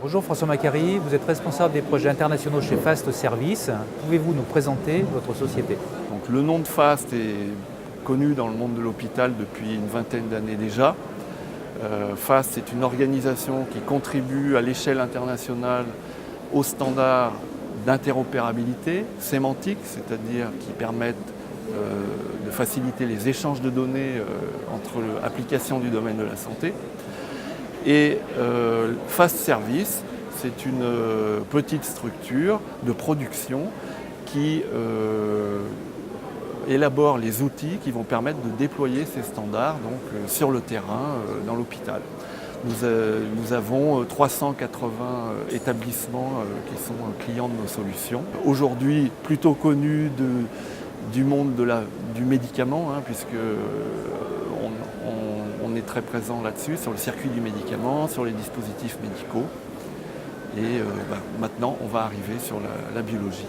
Bonjour François Macari, vous êtes responsable des projets internationaux chez FAST Services. Pouvez-vous nous présenter votre société? Donc, le nom de FAST est connu dans le monde de l'hôpital depuis une vingtaine d'années déjà. FAST, c'est une organisation qui contribue à l'échelle internationale aux standards d'interopérabilité sémantique, c'est-à-dire qui permettent de faciliter les échanges de données entre applications du domaine de la santé. Et FAST Services, c'est une petite structure de production qui élabore les outils qui vont permettre de déployer ces standards sur le terrain dans l'hôpital. Nous avons 380 établissements qui sont clients de nos solutions. Aujourd'hui, plutôt connus du monde du médicament, puisque on est très présent là-dessus, sur le circuit du médicament, sur les dispositifs médicaux. Et maintenant, on va arriver sur la biologie.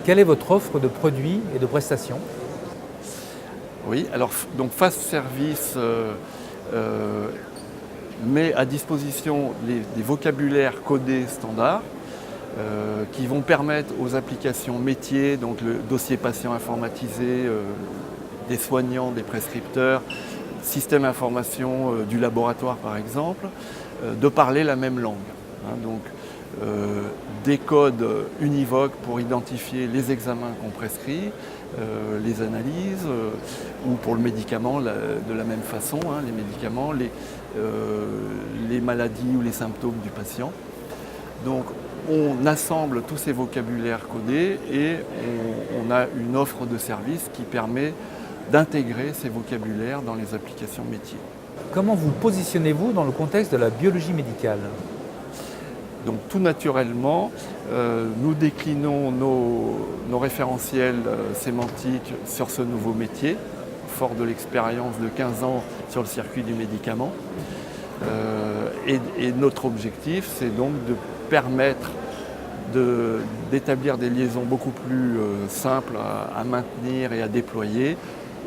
Quelle est votre offre de produits et de prestations? Oui, alors donc FAST Services met à disposition des vocabulaires codés standards qui vont permettre aux applications métiers, donc le dossier patient informatisé, des soignants, des prescripteurs, système information du laboratoire par exemple, de parler la même langue. Des codes univoques pour identifier les examens qu'on prescrit, les analyses, ou pour le médicament de la même façon, les médicaments, les maladies ou les symptômes du patient. Donc on assemble tous ces vocabulaires codés et on a une offre de service qui permet d'intégrer ces vocabulaires dans les applications métiers. Comment vous positionnez-vous dans le contexte de la biologie médicale? Donc tout naturellement, nous déclinons nos référentiels sémantiques sur ce nouveau métier, fort de l'expérience de 15 ans sur le circuit du médicament. Et notre objectif, c'est donc de permettre d'établir des liaisons beaucoup plus simples à maintenir et à déployer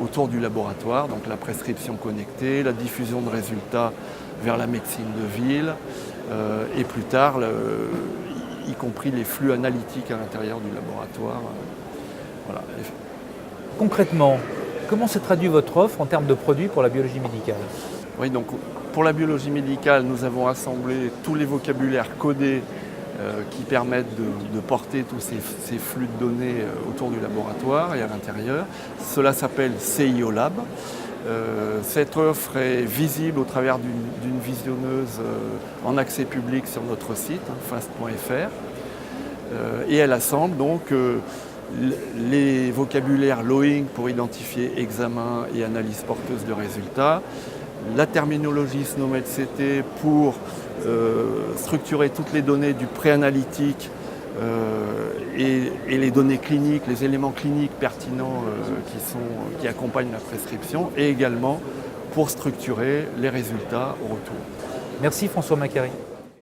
autour du laboratoire, donc la prescription connectée, la diffusion de résultats vers la médecine de ville, et plus tard, y compris les flux analytiques à l'intérieur du laboratoire. Voilà. Concrètement, comment se traduit votre offre en termes de produits pour la biologie médicale? Oui, donc pour la biologie médicale, nous avons assemblé tous les vocabulaires codés qui permettent de porter tous ces flux de données autour du laboratoire et à l'intérieur. Cela s'appelle CIO Lab. Cette offre est visible au travers d'une visionneuse en accès public sur notre site, fast.fr. Et elle assemble donc les vocabulaires Loing pour identifier examen et analyse porteuse de résultats, la terminologie SNOMED-CT pour structurer toutes les données du préanalytique et les données cliniques, les éléments cliniques pertinents qui accompagnent la prescription, et également pour structurer les résultats au retour. Merci François Macari.